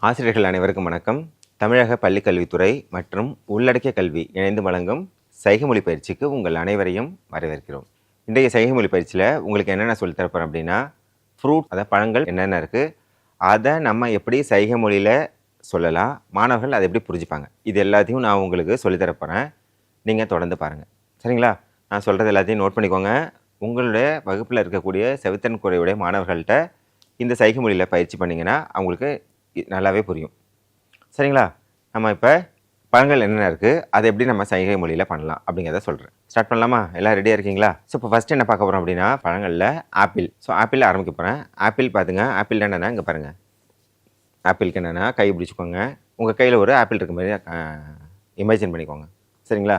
ஆசிரியர்கள் அனைவருக்கும் வணக்கம். தமிழக பள்ளிக் கல்வித்துறை மற்றும் உள்ளடக்கிய கல்வி இணைந்து வழங்கும் சைகை மொழி பயிற்சிக்கு உங்கள் அனைவரையும் வரவேற்கிறோம். இன்றைய சைகை மொழி பயிற்சியில் உங்களுக்கு என்னென்ன சொல்லித் தரப்போகிறேன் அப்படின்னா, ஃப்ரூட் அதாவது பழங்கள் என்னென்ன இருக்குது, அதை நம்ம எப்படி சைகை மொழியில் சொல்லலாம், மாணவர்கள் அதை எப்படி புரிஞ்சுப்பாங்க, இது எல்லாத்தையும் நான் உங்களுக்கு சொல்லித்தரப்போகிறேன். நீங்கள் தொடர்ந்து பாருங்கள், சரிங்களா? நான் சொல்கிறது எல்லாத்தையும் நோட் பண்ணிக்கோங்க. உங்களுடைய வகுப்பில் இருக்கக்கூடிய செவித்திறன் குறைவுடைய மாணவர்கள்ட்ட இந்த சைகை மொழியில் பயிற்சி பண்ணிங்கன்னா அவங்களுக்கு நல்லாவே புரியும், சரிங்களா? நம்ம இப்போ பழங்கள் என்னென்ன இருக்குது, அதை எப்படி நம்ம சைகை மொழியில் பண்ணலாம் அப்படிங்கிறத சொல்கிறேன். ஸ்டார்ட் பண்ணலாமா? எல்லாம் ரெடியாக இருக்கீங்களா? ஸோ இப்போ ஃபஸ்ட்டு என்ன பார்க்க போகிறோம் அப்படின்னா, பழங்களில் ஆப்பிள். ஸோ ஆப்பிள் ஆரம்பிக்க போகிறேன். ஆப்பிள் பார்த்துங்க. ஆப்பிள் என்னென்னா இங்கே பாருங்கள். ஆப்பிளுக்கு என்னென்னா கை பிடிச்சிக்கோங்க. உங்கள் கையில் ஒரு ஆப்பிள் இருக்க மாதிரி இமேஜின் பண்ணிக்கோங்க, சரிங்களா?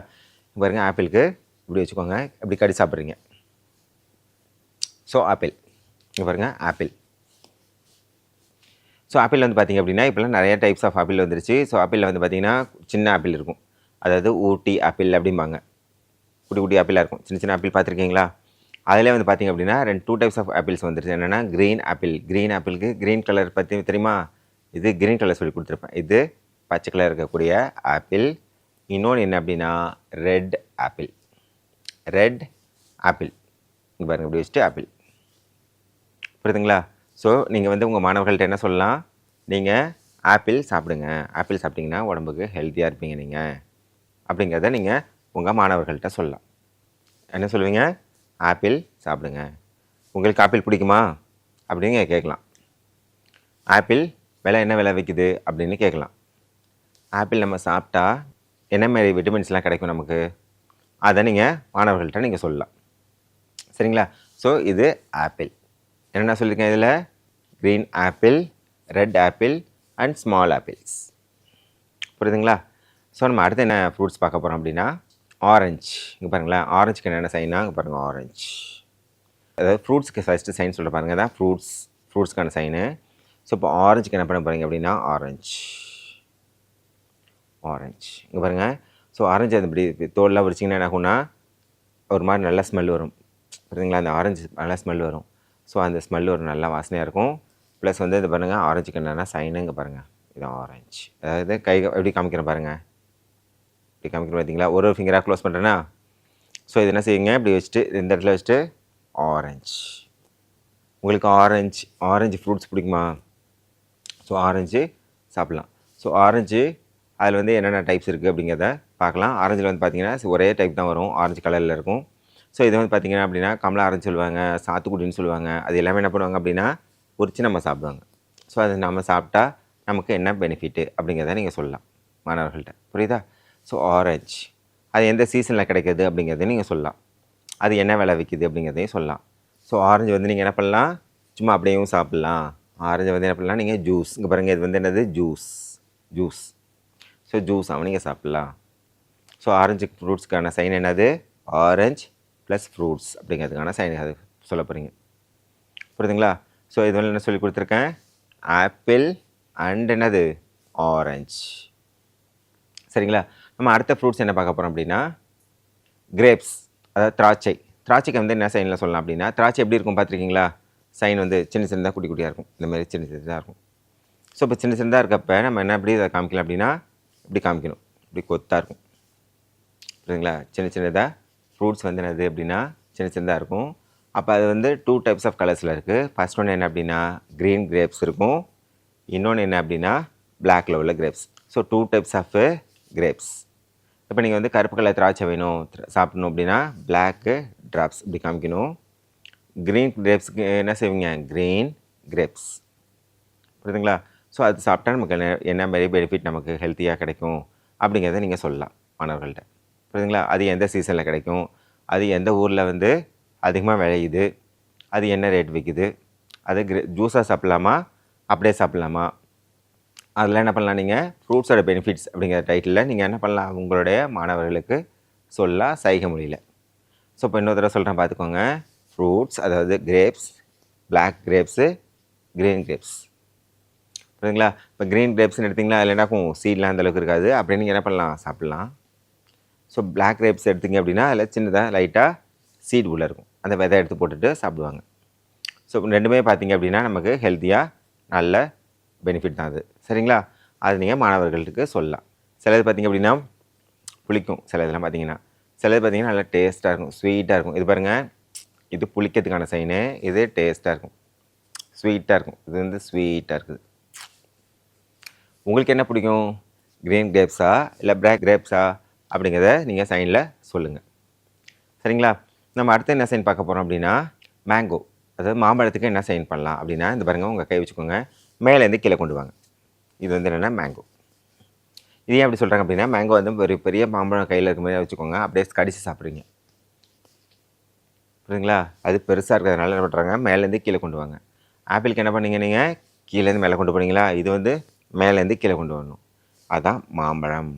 பாருங்கள், ஆப்பிளுக்கு இப்படி வச்சுக்கோங்க. இப்படி கடி சாப்பிட்றீங்க. So apple. இங்கே பாருங்கள், ஆப்பிள். ஸோ ஆப்பிள் வந்து பார்த்திங்க அப்படின்னா இப்போலாம் நிறைய டைப்ஸ் ஆஃப் ஆப்பிள் வந்துருச்சு. ஸோ ஆப்பிளில் வந்து பார்த்திங்கன்னா சின்ன ஆப்பிள் இருக்கும், அதாவது ஊட்டி ஆப்பிள் அப்படிம்பாங்க. குட்டி குட்டி ஆப்பிளாக இருக்கும், சின்ன சின்ன ஆப்பிள் பார்த்துருக்கீங்களா? அதிலே வந்து பார்த்திங்க அப்படின்னா 2 டைப்ஸ் ஆஃப் ஆப்பிள்ஸ் வந்துருச்சு. என்னென்னா க்ரீன் ஆப்பிள். க்ரீன் ஆப்பிளுக்கு க்ரீன் கலர் பற்றி தெரியுமா? இது க்ரீன் கலர் சொல்லி கொடுத்துருப்பேன். இது பச்சை கலர் இருக்கக்கூடிய ஆப்பிள். இன்னொன்று என்ன அப்படின்னா ரெட் ஆப்பிள். ரெட் ஆப்பிள் இங்கே பாருங்கள், இப்படி வச்சுட்டு ஆப்பிள். புரியுதுங்களா? ஸோ நீங்கள் வந்து உங்கள் மாணவர்கள்ட்ட என்ன சொல்லலாம், நீங்கள் ஆப்பிள் சாப்பிடுங்க, ஆப்பிள் சாப்பிட்டிங்கன்னா உடம்புக்கு ஹெல்த்தியாக இருப்பீங்க நீங்கள் அப்படிங்கிறத நீங்கள் உங்கள் மாணவர்கள்ட்ட சொல்லலாம். என்ன சொல்லுவீங்க? ஆப்பிள் சாப்பிடுங்க. உங்களுக்கு ஆப்பிள் பிடிக்குமா அப்படின்னு கேட்கலாம். ஆப்பிள் விலை என்ன விலை விற்கிது அப்படின்னு கேட்கலாம். ஆப்பிள் நம்ம சாப்பிட்டா என்ன மாதிரி விட்டமின்ஸ்லாம் கிடைக்கும் நமக்கு, அதை நீங்கள் மாணவர்கள்ட்ட நீங்கள் சொல்லலாம், சரிங்களா? ஸோ இது ஆப்பிள். என்னென்ன சொல்லியிருக்கேன் இதில்? Green apple, red apple and small apples. புரியுதுங்களா? ஸோ நம்ம அடுத்து என்ன ஃப்ரூட்ஸ் பார்க்க போகிறோம் அப்படின்னா ஆரஞ்சு. இங்கே பாருங்களேன், ஆரஞ்சுக்கு என்னென்ன சைனா இங்கே பாருங்கள், ஆரஞ்சு. அதாவது ஃப்ரூட்ஸ்க்கு ஃபஸ்ட்டு சைன் சொல்ல பாருங்கள், தான் ஃப்ரூட்ஸ்க்கான சைனு. ஸோ இப்போ ஆரஞ்சுக்கு என்ன பண்ண போகிறீங்க அப்படின்னா ஆரஞ்சு. இங்கே பாருங்கள். ஸோ ஆரஞ்சு அது இப்படி தோல்லாம் உரிச்சிங்கன்னா என்ன ஆகும்னா ஒரு மாதிரி நல்ல ஸ்மெல் வரும், புரியுதுங்களா? அந்த ஆரஞ்சு நல்லா ஸ்மெல் வரும். ஸோ அந்த ஸ்மெல் ஒரு நல்ல வாசனையாக இருக்கும். ப்ளஸ் வந்து இது பாருங்கள், ஆரஞ்சுக்கு என்னென்னா சைனு இங்கே பாருங்கள், இது ஆரஞ்சு. அதாவது கை எப்படி காமிக்கிறேன் பாருங்கள், இப்படி காமிக்கிறேன் பார்த்தீங்களா? ஒரு ஃபிங்கராக க்ளோஸ் பண்ணுறேன்னா. ஸோ இது என்ன செய்யுங்க, இப்படி வச்சுட்டு இந்த இடத்துல வச்சுட்டு ஆரஞ்சு. உங்களுக்கு ஆரஞ்சு ஃப்ரூட்ஸ் பிடிக்குமா? ஸோ ஆரஞ்சு சாப்பிட்லாம். ஸோ ஆரஞ்சு அதில் வந்து என்னென்ன டைப்ஸ் இருக்குது அப்படிங்கிறத பார்க்கலாம். ஆரஞ்சில் வந்து பார்த்திங்கன்னா ஒரே டைப் தான் வரும், ஆரஞ்சு கலரில் இருக்கும். ஸோ இது வந்து பார்த்திங்கன்னா அப்படின்னா கமலா ஆரஞ்சு சொல்லுவாங்க, சாத்துக்குடின்னு சொல்லுவாங்க. அது எல்லாமே என்ன பண்ணுவாங்க அப்படின்னா உரித்து நம்ம சாப்பிடுவாங்க. ஸோ அது நம்ம சாப்பிட்டா நமக்கு என்ன பெனிஃபிட்டு அப்படிங்கிறத நீங்கள் சொல்லலாம் மாணவர்கள்ட்ட, புரியுதா? ஸோ ஆரஞ்சு அது எந்த சீசனில் கிடைக்கிது அப்படிங்கிறதையும் நீங்கள் சொல்லலாம். அது என்ன விலை விற்கிது அப்படிங்கிறதையும் சொல்லலாம். ஸோ ஆரஞ்சு வந்து நீங்கள் என்ன பண்ணலாம், சும்மா அப்படியும் சாப்பிட்லாம். ஆரஞ்சு வந்து என்ன பண்ணலாம், நீங்கள் ஜூஸ். இங்கே பாருங்கள், இது வந்து என்னது, ஜூஸ். ஸோ ஜூஸாகவும் நீங்கள் சாப்பிட்லாம். ஸோ ஆரஞ்சு ஃப்ரூட்ஸ்க்கான சைன் என்னது, ஆரஞ்சு ப்ளஸ் ஃப்ரூட்ஸ் அப்படிங்கிறதுக்கான சைன் அது சொல்ல போகிறீங்க, புரியுதுங்களா? ஸோ இது வந்து என்ன சொல்லி கொடுத்துருக்கேன், ஆப்பிள் அண்ட் என்னது, ஆரஞ்சு, சரிங்களா? நம்ம அடுத்த ஃப்ரூட்ஸ் என்ன பார்க்க போகிறோம் அப்படின்னா கிரேப்ஸ், அதாவது திராட்சைக்கு வந்து என்ன சைனில் சொல்லலாம் அப்படின்னா, திராட்சை எப்படி இருக்கும் பார்த்துருக்கீங்களா? சைன் வந்து சின்ன சின்னதாக குட்டி குட்டியாக இருக்கும், இந்த மாதிரி சின்ன சின்னதாக இருக்கும். ஸோ இப்போ சின்ன சின்னதாக இருக்கப்போ நம்ம என்ன எப்படி அதை காமிக்கலாம் அப்படின்னா இப்படி காமிக்கணும், இப்படி கொத்தாக இருக்கும், புரியுதுங்களா? சின்ன சின்னதாக ஃப்ரூட்ஸ் வந்து என்னது அப்படின்னா சின்ன சின்னதாக இருக்கும். அப்போ அது வந்து 2 டைப்ஸ் ஆஃப் கலர்ஸில் இருக்குது. ஃபர்ஸ்ட் ஒன்று என்ன அப்படின்னா க்ரீன் கிரேப்ஸ் இருக்கும், இன்னொன்று என்ன அப்படின்னா பிளாக்கில் உள்ள grapes. So 2 types of grapes. இப்போ நீங்கள் வந்து கருப்பு கலர் திராட்சை வேணும் சாப்பிடணும் அப்படின்னா பிளாக்கு ட்ராப்ஸ் இப்படி காமிக்கணும். க்ரீன் கிரேப்ஸுக்கு என்ன செய்வீங்க, க்ரீன் கிரேப்ஸ், புரியுதுங்களா? ஸோ அது சாப்பிட்டா நமக்கு என்ன மாதிரி பெனிஃபிட், நமக்கு ஹெல்த்தியாக கிடைக்கும் அப்படிங்கிறத நீங்கள் சொல்லலாம் மாணவர்கள்ட்ட, புரியுதுங்களா? அது எந்த சீசனில் கிடைக்கும், அது எந்த ஊரில் வந்து அதிகமாக விளையுது, அது என்ன ரேட் விற்கிது, அது ஜூஸாக சாப்பிட்லாமா அப்படியே சாப்பிட்லாமா, அதில் என்ன பண்ணலாம், நீங்கள் ஃப்ரூட்ஸோட பெனிஃபிட்ஸ் அப்படிங்கிற டைட்டிலில் நீங்கள் என்ன பண்ணலாம், உங்களுடைய மாணவர்களுக்கு சொல்லலாம் சைகை மொழியில். ஸோ இப்போ இன்னொரு தடவை சொல்கிறேன் பார்த்துக்கோங்க. ஃப்ரூட்ஸ் அதாவது grapes, black grapes, green grapes, புரியுதுங்களா? இப்போ க்ரீன் கிரேப்ஸ்னு எடுத்திங்களா, அதில் என்னாக்கும் சீட்லாம் அந்தளவுக்கு இருக்காது, அப்படின்னு நீங்கள் என்ன பண்ணலாம், சாப்பிட்லாம். ஸோ பிளாக் கிரேப்ஸ் எடுத்திங்க அப்படின்னா அதில் சின்னதாக லைட்டாக சீட் உள்ளே இருக்கும், அந்த விதை எடுத்து போட்டுட்டு சாப்பிடுவாங்க. ஸோ ரெண்டுமே பார்த்திங்க அப்படின்னா நமக்கு ஹெல்த்தியாக நல்ல பெனிஃபிட் தான் அது. சரிங்களா? அது நீங்கள் மாணவர்களுக்கு சொல்லலாம். சிலது பார்த்திங்க அப்படின்னா புளிக்கும், சில இதெல்லாம் பார்த்தீங்கன்னா. சிலது பார்த்தீங்கன்னா நல்லா டேஸ்ட்டாக இருக்கும், ஸ்வீட்டாக இருக்கும். இது பாருங்கள், இது புளிக்கிறதுக்கான சைனு, இது டேஸ்ட்டாக இருக்கும், ஸ்வீட்டாக இருக்கும். இது வந்து ஸ்வீட்டாக இருக்குது. உங்களுக்கு என்ன பிடிக்கும்? க்ரீன் கிரேப்ஸா இல்லை பிளாக் கிரேப்ஸா அப்படிங்கிறத நீங்கள் சைனில் சொல்லுங்கள். சரிங்களா? நம்ம அடுத்து என்ன சைன் பார்க்க போகிறோம் அப்படின்னா மேங்கோ. அதாவது மாம்பழத்துக்கு என்ன சைன் பண்ணலாம் அப்படின்னா, இந்த பாருங்கள், உங்கள் கை வச்சுக்கோங்க, மேலேருந்து கீழே கொண்டு வாங்க. இது வந்து என்னென்னா மேங்கோ. இது ஏன் அப்படி சொல்கிறாங்க அப்படின்னா, மேங்கோ வந்து ஒரு பெரிய மாம்பழம் கையில் இருக்க மாதிரி வச்சுக்கோங்க, அப்படியே கடிச்சு சாப்பிட்றீங்க. புரியுதுங்களா? அது பெருசாக இருக்கிறதுனால என்ன பண்ணுறாங்க, மேலேருந்து கீழே கொண்டு வாங்க. ஆப்பிளுக்கு என்ன பண்ணீங்க நீங்கள், கீழேருந்து மேலே கொண்டு போனீங்களா? இது வந்து மேலேருந்து கீழே கொண்டு வரணும். அதுதான் மாம்பழம்.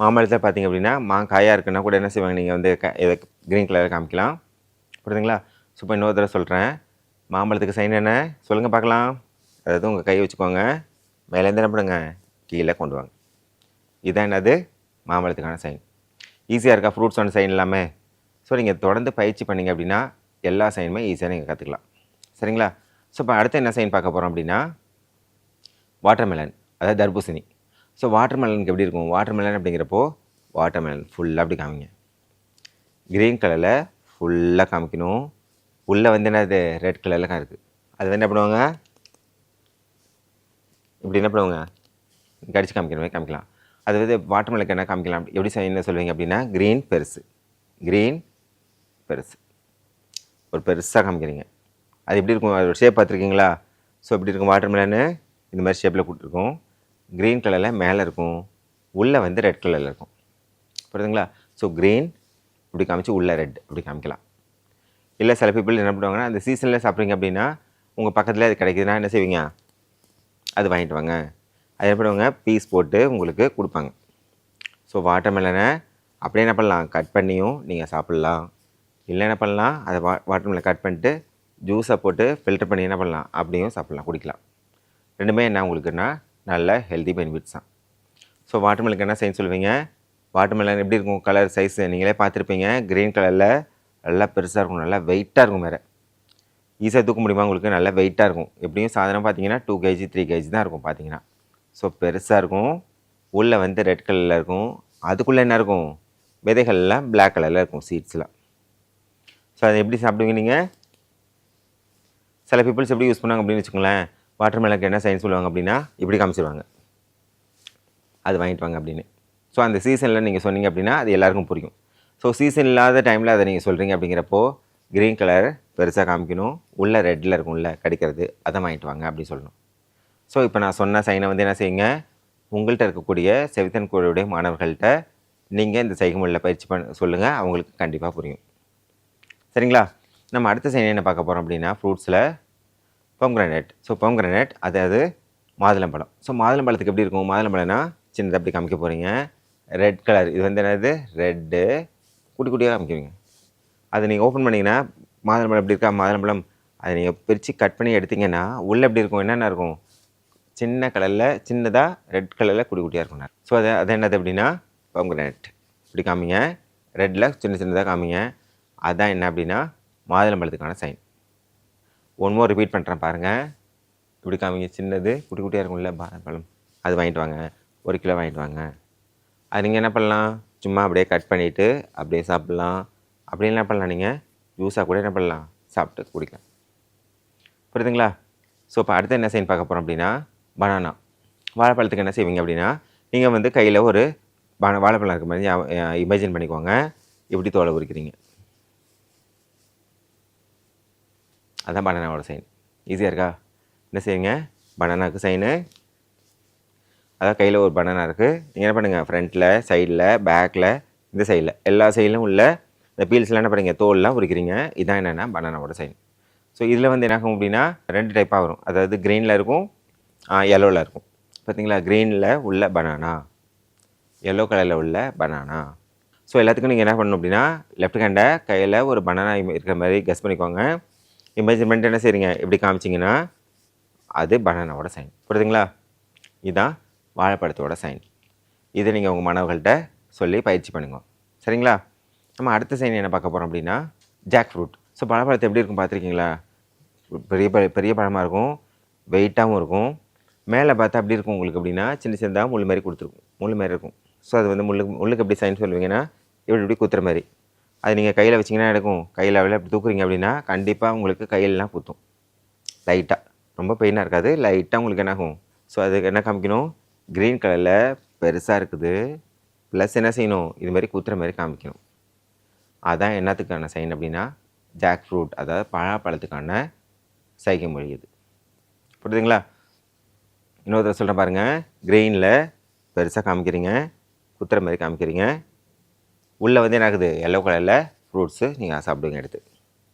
மாம்பழத்தில் பார்த்திங்க அப்படின்னா, காயாக இருக்குன்னா கூட என்ன செய்வாங்க, நீங்கள் வந்து இதை க்ரீன் கலரில் காமிக்கலாம். புரியுதுங்களா? ஸோ இப்போ இன்னொரு தடவை சொல்கிறேன். மாம்பழத்துக்கு சைன் என்ன சொல்லுங்கள் பார்க்கலாம். அதாவது உங்கள் கையை வச்சுக்கோங்க, மேலேருந்து என்ன பண்ணுங்க, கீழே கொண்டு வாங்க. இதுதான் என்னது, மாம்பழத்துக்கான சைன். ஈஸியாக இருக்கா ஃப்ரூட்ஸோட சைன் இல்லாமல்? ஸோ நீங்கள் தொடர்ந்து பயிற்சி பண்ணிங்க அப்படின்னா எல்லா சைனுமே ஈஸியாக நீங்கள் கற்றுக்கலாம். சரிங்களா? ஸோ இப்போ அடுத்து என்ன சைன் பார்க்க போகிறோம் அப்படின்னா வாட்டர்மெலன், அதாவது தர்பூசணி. ஸோ வாட்டர்மெலனுக்கு எப்படி இருக்கும், வாட்டர்மெலன் அப்படிங்கிறப்போ வாட்டர்மெலன் ஃபுல்லாக அப்படி காமிங்க. க்ரீன் கலரில் ஃபுல்லாக காமிக்கணும். உள்ளே வந்து என்னது ரெட் கலரில் இருக்குது. அது வந்து என்ன பண்ணுவாங்க, இப்படி என்ன பண்ணுவாங்க, கடிச்சு காமிக்கிற மாதிரி காமிக்கலாம். அது வந்து வாட்டர்மெலனுக்கு என்ன காமிக்கலாம், எப்படி சைன் சொல்லுவீங்க அப்படின்னா க்ரீன் பெருசு, க்ரீன் பெருசு, ஒரு பெருசாக காமிக்கிறீங்க. அது எப்படி இருக்கும், அதோட ஷேப் பார்த்துருக்கீங்களா? ஸோ எப்படி இருக்கும், வாட்டர்மெலனு இந்த மாதிரி ஷேப்பில் கொடுத்துருக்கும், க்ரீன் கலரில் மேலே இருக்கும், உள்ளே வந்து ரெட் கலரில் இருக்கும். புரியுதுங்களா? ஸோ க்ரீன் இப்படி காமிச்சு உள்ளே ரெட் இப்படி காமிக்கலாம். இல்லை சில பீப்புள் என்ன பண்ணுவாங்கன்னா, அந்த சீசனில் சாப்பிட்றீங்க அப்படின்னா உங்கள் பக்கத்தில் அது கிடைக்குதுன்னா என்ன செய்வீங்க, அது வாங்கிட்டு வாங்க. அது என்ன பண்ணுவாங்க, பீஸ் போட்டு உங்களுக்கு கொடுப்பாங்க. ஸோ வாட்டர்மெலனை அப்படியே என்ன பண்ணலாம், கட் பண்ணியும் நீங்கள் சாப்பிட்லாம். இல்லை என்ன பண்ணலாம், அதை வாட்டர்மெலன் கட் பண்ணிட்டு ஜூஸை போட்டு ஃபில்டர் பண்ணி என்ன பண்ணலாம், அப்படியும் சாப்பிட்லாம், குடிக்கலாம். ரெண்டுமே என்ன உங்களுக்குன்னா நல்ல ஹெல்தி பெனிஃபிட்ஸ் தான். ஸோ வாட்டர்மெலனுக்கு என்ன சைன் சொல்லுவீங்க, வாட்டர்மெலன் எப்படி இருக்கும், கலர் சைஸ் நீங்களே பார்த்துருப்பீங்க, க்ரீன் கலரில் நல்லா பெருசாக இருக்கும், நல்லா வெயிட்டாக இருக்கும். வேறு ஈஸியாக தூக்க முடியுமா உங்களுக்கு, நல்லா வெயிட்டாக இருக்கும். எப்படியும் சாதனம் பார்த்தீங்கன்னா 2 kg 3 kg தான் இருக்கும் பார்த்தீங்கன்னா. ஸோ பெருசாக இருக்கும், உள்ளே வந்து ரெட் கலரில் இருக்கும், அதுக்குள்ளே என்ன இருக்கும், விதைகள்லாம் பிளாக் கலரில் இருக்கும், சீட்ஸ்லாம். ஸோ அதை எப்படி சாப்பிடுவீங்க நீங்கள், சில பீப்புள்ஸ் எப்படி யூஸ் பண்ணுவாங்க அப்படின்னு வச்சுக்கோங்களேன், வாட்டர்மெலனுக்கு என்ன சைன் சொல்லுவாங்க அப்படின்னா இப்படி காமிச்சிருவாங்க, அது வாங்கிட்டு வாங்க அப்படின்னு. ஸோ அந்த சீசனில் நீங்கள் சொன்னீங்க அப்படின்னா அது எல்லாருக்கும் புரியும். ஸோ சீசன் இல்லாத டைமில் அதை நீங்கள் சொல்கிறீங்க அப்படிங்கிறப்போ க்ரீன் கலர் பெருசாக காமிக்கணும், உள்ளே ரெட்டில் இருக்கும், உள்ளே கடிக்கிறது, அதை வாங்கிட்டு வாங்க அப்படின்னு சொல்லணும். ஸோ இப்போ நான் சொன்ன சைனை வந்து என்ன செய்யுங்க, உங்கள்கிட்ட இருக்கக்கூடிய செவித்தன் குழுவுடைய மாணவர்கள்ட்ட நீங்கள் இந்த சைகைமொழியில் பயிற்சி சொல்லுங்கள், அவங்களுக்கு கண்டிப்பாக புரியும். சரிங்களா? நம்ம அடுத்த சைன் என்ன பார்க்க போகிறோம் அப்படின்னா ஃப்ரூட்ஸில் பொம்கிரானேட். ஸோ பொம்கிரானேட் அதாவது மாதுளம்பழம். ஸோ மாதுளம்பழத்துக்கு எப்படி இருக்கும், மாதுளம்பழம்னா சின்னதாக அப்படி காமிக்க போகிறீங்க, ரெட் கலர், இது வந்து என்னது ரெட்டு, குட்டி குட்டியாக காமிக்குவீங்க. அதை நீங்கள் ஓப்பன் பண்ணிங்கன்னா மாதுளம்பழம் எப்படி இருக்கா, மாதுளம்பழம் அதை நீங்கள் பிரித்து கட் பண்ணி எடுத்திங்கன்னா உள்ளே எப்படி இருக்கும், என்னென்ன இருக்கும், சின்ன கலரில் சின்னதாக ரெட் கலரில் குட்டி குட்டியாக இருக்கும். ஸோ அது என்னது அப்படின்னா பொம்கிரானேட். இப்படி காமிங்க, ரெட்டில் சின்ன சின்னதாக காமிங்க, அதுதான் என்ன அப்படின்னா மாதுளம்பழத்துக்கான சைன். ஒன் மோர் ரிப்பீட் பண்ணுறேன் பாருங்கள். இப்படி காமிங்க, சின்னது குட்டி குட்டியாக இருக்கும்ல மாதுளம்பழம், அது வாங்கிட்டு வாங்க, 1 கிலோ வாங்கிட்டு வாங்க. அது நீங்கள் என்ன பண்ணலாம், சும்மா அப்படியே கட் பண்ணிவிட்டு அப்படியே சாப்பிட்லாம், அப்படி என்ன பண்ணலாம், நீங்கள் ஜூஸாக கூட என்ன பண்ணலாம், சாப்பிட்டு குடிக்கலாம். புரியுதுங்களா? ஸோ இப்போ அடுத்து என்ன சைன் பார்க்க போகிறோம் அப்படின்னா பனானா. வாழைப்பழத்துக்கு என்ன செய்வீங்க அப்படின்னா, நீங்கள் வந்து கையில் ஒரு வாழைப்பழம் இருக்க மாதிரி இமேஜின் பண்ணிக்கோங்க, இப்படி தோலை உரிக்கிறீங்க, அதுதான் பனானாவோட சைன். ஈஸியாக இருக்கா? என்ன செய்யுங்க, பனானாவுக்கு சைனு, அதாவது கையில் ஒரு பனானா இருக்குது, நீங்கள் என்ன பண்ணுங்கள், ஃப்ரண்ட்டில், சைடில், பேக்கில், இந்த சைடில் எல்லா சைட்லையும் உள்ள இந்த பீல்ஸ்லாம் என்ன பண்ணுறீங்க, தோல்லாம் உரிக்கிறீங்க. இதுதான் என்னென்னா பனானாவோட சைன். ஸோ இதில் வந்து என்ன ஆகும் அப்படின்னா 2 டைப்பாக வரும், அதாவது க்ரீனில் இருக்கும், எல்லோவில் இருக்கும். பார்த்தீங்களா, க்ரீனில் உள்ள பனானா, எல்லோ கலரில் உள்ள பனானா. ஸோ எல்லாத்துக்கும் நீங்கள் என்ன பண்ணணும் அப்படின்னா லெஃப்ட் ஹேண்டை கையில் ஒரு பனானா இருக்கிற மாதிரி கெஸ் பண்ணிக்கோங்க, இமேஜின் பண்ணிட்டு என்ன செய்றீங்க, இப்படி காமிச்சிங்கன்னா அது பனானாவோட சைன். புரியுதுங்களா? இதுதான் வாழைப்பழத்தோட சைன். இதை நீங்கள் உங்கள் மாணவர்கள்ட்ட சொல்லி பயிற்சி பண்ணுங்க. சரிங்களா? நம்ம அடுத்த சைன் என்ன பார்க்க போகிறோம் அப்படின்னா ஜாக் ஃப்ரூட். ஸோ பழப்பழத்தை எப்படி இருக்கும் பார்த்துருக்கீங்களா, பெரிய பெரிய பழமாக இருக்கும், வெயிட்டாகவும் இருக்கும், மேலே பார்த்தா எப்படி இருக்கும் உங்களுக்கு அப்படின்னா சின்ன சின்னதாக முள் மாதிரி கொடுத்துருக்கும், முள் மாதிரி இருக்கும். ஸோ அது வந்து முள்ளுக்கு எப்படி சைன் சொல்லுவீங்கன்னா இப்படி இப்படி குத்துற மாதிரி. அது நீங்கள் கையில் வச்சிங்கன்னா எடுக்கும், கையில் இப்படி தூக்குறீங்க அப்படின்னா கண்டிப்பாக உங்களுக்கு கையிலலாம் குத்தும் லைட்டாக, ரொம்ப பெயினாக இருக்காது, லைட்டாக உங்களுக்கு என்ன ஆகும். ஸோ அதுக்கு என்ன காமிக்கணும், க்ரீன் கலரில் பெருசாக இருக்குது, ப்ளஸ் என்ன செய்யணும், இது மாதிரி குத்துற மாதிரி காமிக்கணும். அதான் என்னத்துக்கான சைன் அப்படின்னா ஜாக் ஃப்ரூட், அதாவது பழாப்பழத்துக்கான சைகை மொழி இது. புரியுதுங்களா? இன்னொருத்தர் சொல்கிறேன் பாருங்கள், க்ரீனில் பெருசாக காமிக்கிறீங்க, குத்துற மாதிரி காமிக்கிறீங்க, உள்ளே வந்து என்ன ஆகுது, எல்லோ கலரில் ஃப்ரூட்ஸு நீங்கள் சாப்பிடுவீங்க எடுத்து.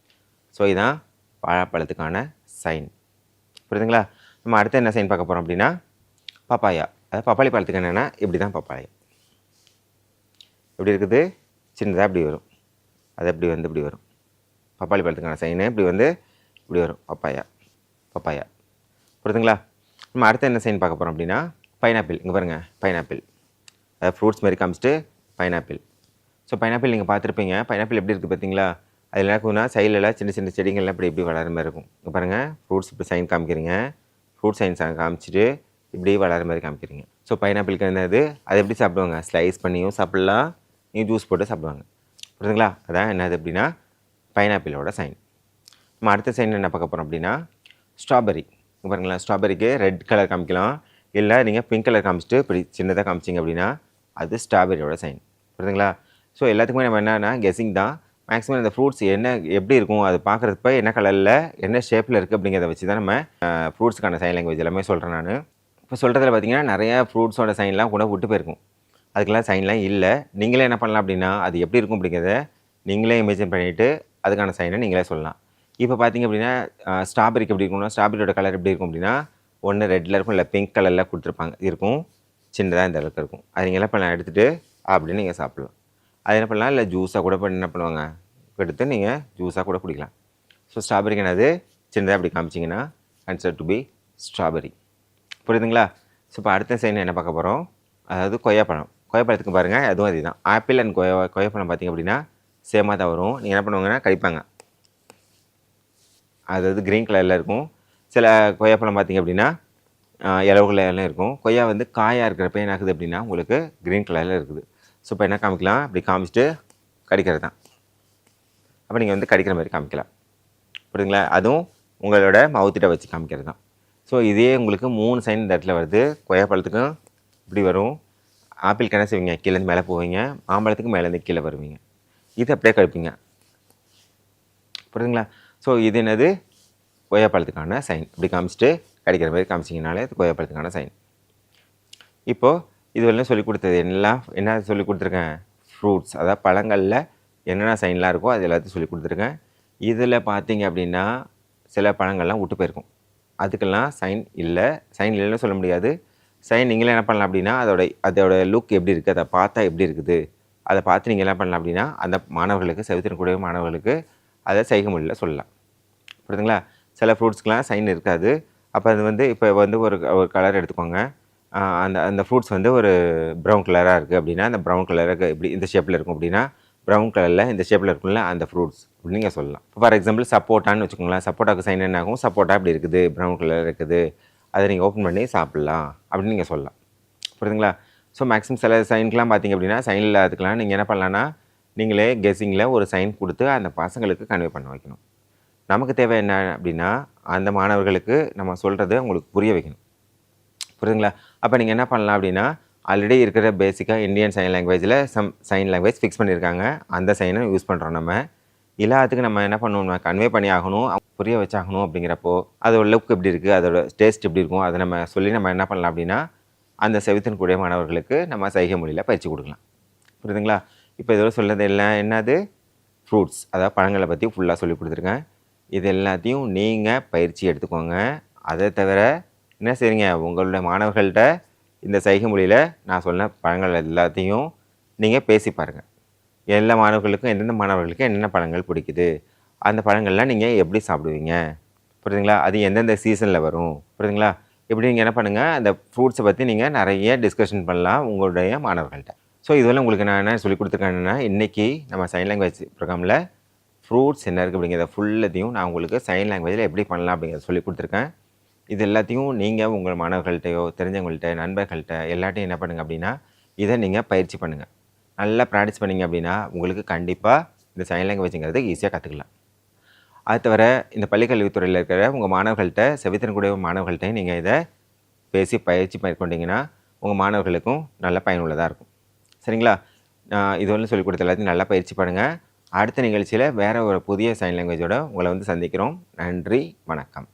ஸோ இதுதான் பழாப்பழத்துக்கான சைன். புரியுதுங்களா? நம்ம அடுத்து என்ன சைன் பார்க்க போகிறோம் அப்படின்னா பப்பாயா, அதாவது பப்பாளி பழத்துக்கு என்னென்னா இப்படி தான் பப்பாயா எப்படி இருக்குது, சின்னதாக இப்படி வரும், அது எப்படி வந்து இப்படி வரும். பப்பாளி பழத்துக்கான சைனு இப்படி வந்து இப்படி வரும், பப்பாயா பப்பாயா. புரியுதுங்களா? நம்ம அடுத்து என்ன சைன் பார்க்க போகிறோம் அப்படின்னா பைனாப்பிள். இங்கே பாருங்கள், பைனாப்பிள், அதாவது ஃப்ரூட்ஸ் மாதிரி காமிச்சிட்டு பைனாப்பிள். ஸோ பைனாப்பிள் நீங்கள் பார்த்துருப்பீங்க, பைனாப்பிள் எப்படி இருக்குது பார்த்தீங்களா? அதில் என்ன இருக்குன்னா சைடில் சின்ன சின்ன செடிகள்லாம் இப்படி இப்படி வளர மாதிரி இருக்கும். இங்கே பாருங்கள், ஃப்ரூட்ஸ் இப்படி சைன் காமிக்கிறீங்க, ஃப்ரூட் சைன்ஸ் காமிச்சிட்டு இப்படி வளர மாதிரி காமிக்கிறீங்க. ஸோ பைனாப்பிளுக்கு என்னது, அது எப்படி சாப்பிடுவாங்க, ஸ்லைஸ் பண்ணியும் சாப்பிட்லாம், நீங்கள் ஜூஸ் போட்டு சாப்பிடுவாங்க. புரியுதுங்களா? அதான் என்னது அப்படின்னா பைனாப்பிளோட சைன். நம்ம அடுத்த சைன் என்ன பார்க்க போகிறோம் அப்படின்னா ஸ்ட்ராபெரி. பாருங்களேன், ஸ்ட்ராபெரிக்கு ரெட் கலர் காமிக்கலாம், இல்லை நீங்கள் பிங்க் கலர் காமிச்சிட்டு இப்படி சின்னதாக காமிச்சிங்க அப்படின்னா அது ஸ்ட்ராபெரியோட சைன். புரியுதுங்களா? ஸோ எல்லாத்துக்குமே நம்ம என்னென்னா கெஸ்ஸிங் தான். மேக்ஸிமம் இந்த ஃப்ரூட்ஸ் என்ன எப்படி இருக்கும், அது பார்க்குறதுப்ப என்ன கலரில் என்ன ஷேப்பில் இருக்குது அப்படிங்கிறத வச்சு தான் நம்ம ஃப்ரூட்ஸுக்கான சைன் லாங்குவேஜ் எல்லாமே சொல்கிறேன் நான். இப்போ சொல்கிறதுல பார்த்தீங்கன்னா நிறையா ஃப்ரூட்ஸோட சைன்லாம் கூட விட்டு போயிருக்கும், அதுக்கெல்லாம் சைன்லாம் இல்லை. நீங்களே என்ன பண்ணலாம் அப்படின்னா அது எப்படி இருக்கும் அப்படிங்கிறத நீங்களே இமேஜின் பண்ணிவிட்டு அதுக்கான சைனை நீங்களே சொல்லலாம். இப்போ பார்த்தீங்க அப்படின்னா ஸ்ட்ராபெரிக்கு எப்படி இருக்கும்னா, ஸ்ட்ராபெரியோட கலர் எப்படி இருக்கும் அப்படின்னா ஒன்று ரெட்டில் இருக்கும், இல்லை பிங்க் கலரில் கொடுத்துருப்பாங்க இருக்கும், சின்னதாக இந்த அளவுக்கு இருக்கும். அது நீங்கள் என்ன பண்ணலாம், எடுத்துகிட்டு அப்படின்னு நீங்கள் சாப்பிட்லாம். அது என்ன பண்ணலாம், இல்லை ஜூஸாக கூட பண்ணி என்ன பண்ணுவாங்க, எடுத்து நீங்கள் ஜூஸாக கூட குடிக்கலாம். ஸோ ஸ்ட்ராபெரிக்கு என்னது, சின்னதாக அப்படி காமிச்சிங்கன்னா கன்சிடர் டு பி ஸ்ட்ராபெரி. புரியுதுங்களா? ஸோ இப்போ அடுத்த சைன் என்ன பார்க்க போகிறோம், அதாவது கொய்யாப்பழம். கொய்யாப்பழத்துக்கு பாருங்கள், அதுவும் அதே தான். ஆப்பிள் அண்ட் கொய்யாப்பழம் பார்த்திங்க அப்படின்னா சேமாக தான் வரும். நீங்கள் என்ன பண்ணுவாங்கன்னா கடிப்பாங்க, அதாவது க்ரீன் கலரில் இருக்கும். சில கொய்யாப்பழம் பார்த்திங்க அப்படின்னா எல்லோ கலர்லாம் இருக்கும். கொய்யா வந்து காயாக இருக்கிறப்ப என்ன ஆகுது அப்படின்னா உங்களுக்கு க்ரீன் கலரில் இருக்குது. ஸோ இப்போ என்ன காமிக்கலாம், அப்படி காமிச்சிட்டு கடிக்கிறது தான். அப்போ நீங்கள் வந்து கடிக்கிற மாதிரி காமிக்கலாம். புரியுதுங்களா? அதுவும் உங்களோட மவுத்திட்ட வச்சு காமிக்கிறது தான். ஸோ இதே உங்களுக்கு 3 சைன் இந்த இடத்துல வருது. கொய்யாப்பழத்துக்கும் இப்படி வரும், ஆப்பிளுக்கு என்ன செய்வீங்க, கீழேருந்து மேலே போவீங்க, மாம்பழத்துக்கு மேலேருந்து கீழே வருவீங்க, இது அப்படியே கடிப்பீங்க. புரியுதுங்களா? ஸோ இது என்னது, கொய்யாப்பழத்துக்கான சைன். இப்படி காமிச்சிட்டு கடிக்கிற மாதிரி காமிச்சிங்கனாலே அது கொய்யாப்பழத்துக்கான சைன். இப்போது இதுவெல்லாம் சொல்லிக் கொடுத்தது என்ன சொல்லிக் கொடுத்துருக்கேன், ஃப்ரூட்ஸ், அதாவது பழங்களில் என்னென்ன சைன்லாம் இருக்கோ அது எல்லாத்தையும் சொல்லிக் கொடுத்துருக்கேன். இதில் பார்த்தீங்க அப்படின்னா சில பழங்கள்லாம் விட்டு போயிருக்கும், அதுக்கெல்லாம் சைன் இல்லை. சைன் இல்லைன்னு சொல்ல முடியாது. சைன் நீங்களே என்ன பண்ணலாம் அப்படின்னா அதோட லுக் எப்படி இருக்குது, அதை பார்த்தா எப்படி இருக்குது, அதை பார்த்து நீங்கள் என்ன பண்ணலாம் அப்படின்னா அந்த மாணவர்களுக்கு, செலுத்தினக்கூடிய மாணவர்களுக்கு அதை சைகை மொழியில் சொல்லலாம். புரியுதுங்களா? சில ஃப்ரூட்ஸ்க்கெலாம் சைன் இருக்காது. அப்போ அது வந்து இப்போ வந்து ஒரு கலர் எடுத்துக்கோங்க, அந்த ஃப்ரூட்ஸ் வந்து ஒரு ப்ரௌன் கலராக இருக்குது அப்படின்னா அந்த ப்ரௌன் கலருக்கு இப்படி இந்த ஷேப்பில் இருக்கும் அப்படின்னா ப்ரௌன் கலரில் இந்த ஷேப்பில் இருக்கும்ல அந்த ஃப்ரூட்ஸ் அப்படின்னு நீங்கள் சொல்லலாம். இப்போ ஃபார் எக்ஸாம்பிள் சப்போட்டான்னு வச்சுக்கோங்களேன், சப்போட்டாக்கு சைன் என்ன ஆகும், சப்போட்டா இப்படி இருக்குது, ப்ரௌன் கலர் இருக்குது, அதை நீங்கள் ஓப்பன் பண்ணி சாப்பிட்லாம் அப்படின்னு நீங்கள் சொல்லலாம். புரியுதுங்களா? ஸோ மேக்ஸிமம் சில சைனுக்கெலாம் பார்த்திங்க அப்படின்னா சைன் இல்லாததுக்கெலாம் நீங்கள் என்ன பண்ணலான்னா நீங்களே கெஸ்ஸிங்கில் ஒரு சைன் கொடுத்து அந்த பசங்களுக்கு கன்வே பண்ண வைக்கணும். நமக்கு தேவை என்ன அப்படின்னா அந்த மாணவர்களுக்கு நம்ம சொல்கிறது அவங்களுக்கு புரிய வைக்கணும். புரியுதுங்களா? அப்போ நீங்கள் என்ன பண்ணலாம் அப்படின்னா ஆல்ரெடி இருக்கிற பேசிக்காக இந்தியன் சைன் லாங்குவேஜில் சைன் லாங்குவேஜ் ஃபிக்ஸ் பண்ணியிருக்காங்க, அந்த சைனை யூஸ் பண்ணுறோம். நம்ம எல்லாத்துக்கும் நம்ம என்ன பண்ணுவோம், கன்வே பண்ணி ஆகணும், புரிய வச்சாகணும். அப்படிங்கிறப்போ அதோட லுக் எப்படி இருக்குது, அதோட டேஸ்ட் எப்படி இருக்கும், அதை நம்ம சொல்லி நம்ம என்ன பண்ணலாம் அப்படின்னா அந்த செவித்தின் கூடிய மாணவர்களுக்கு நம்ம சைகை மொழியில் பயிற்சி கொடுக்கலாம். புரியுதுங்களா? இப்போ இதோட சொல்கிறது எல்லாம் என்னது, ஃப்ரூட்ஸ், அதாவது பழங்களை பற்றி ஃபுல்லாக சொல்லி கொடுத்துருக்கேன். இது எல்லாத்தையும் நீங்கள் பயிற்சி எடுத்துக்கோங்க. அதை தவிர என்ன செய்றீங்க, உங்களுடைய மாணவர்கள்ட்ட இந்த சைகை மொழியில் நான் சொன்ன பழங்கள் எல்லாத்தையும் நீங்கள் பேசி பாருங்கள். எல்லா மாணவர்களுக்கும் எந்தெந்த மாணவர்களுக்கு என்னென்ன பழங்கள் பிடிக்குது, அந்த பழங்கள்லாம் நீங்கள் எப்படி சாப்பிடுவீங்க, புரியுதுங்களா? அது எந்தெந்த சீசனில் வரும், புரியுதுங்களா? இப்படி நீங்கள் என்ன பண்ணுங்கள், அந்த ஃப்ரூட்ஸை பற்றி நீங்கள் நிறைய டிஸ்கஷன் பண்ணலாம் உங்களுடைய மாணவர்கள்ட்ட. ஸோ இதெல்லாம் உங்களுக்கு நான் என்ன சொல்லி கொடுத்துருக்கேன்னா, இன்றைக்கி நம்ம சைன் லாங்குவேஜ் ப்ரோக்ராமில் ஃப்ரூட்ஸ் என்ன இருக்குது அப்படிங்கிறத ஃபுல்லத்தையும் நான் உங்களுக்கு சைன் லாங்குவேஜில் எப்படி பண்ணலாம் அப்படிங்கிறத சொல்லி கொடுத்துருக்கேன். இது எல்லாத்தையும் நீங்கள் உங்கள் மாணவர்கள்ட்டையோ தெரிஞ்சவங்கள்ட்ட நண்பர்கள்ட்ட எல்லாட்டையும் என்ன பண்ணுங்கள் அப்படின்னா இதை நீங்கள் பயிற்சி பண்ணுங்கள். நல்லா ப்ராக்டிஸ் பண்ணிங்க அப்படின்னா உங்களுக்கு கண்டிப்பாக இந்த சைன் லாங்குவேஜுங்கிறது ஈஸியாக கற்றுக்கலாம். அது தவிர இந்த பள்ளிக்கல்வித்துறையில் இருக்கிற உங்கள் மாணவர்கள்ட்ட செவித்திறன்கூடிய மாணவர்கள்ட்டையும் நீங்கள் இதை பேசி பயிற்சி மேற்கொண்டீங்கன்னா உங்கள் மாணவர்களுக்கும் நல்ல பயனுள்ளதாக இருக்கும். சரிங்களா? இது வந்து சொல்லிக் கொடுத்த எல்லாத்தையும் நல்லா பயிற்சி பண்ணுங்கள். அடுத்த நிகழ்ச்சியில் வேறு ஒரு புதிய சைன் லாங்குவேஜோட உங்களை வந்து சந்திக்கிறோம். நன்றி, வணக்கம்.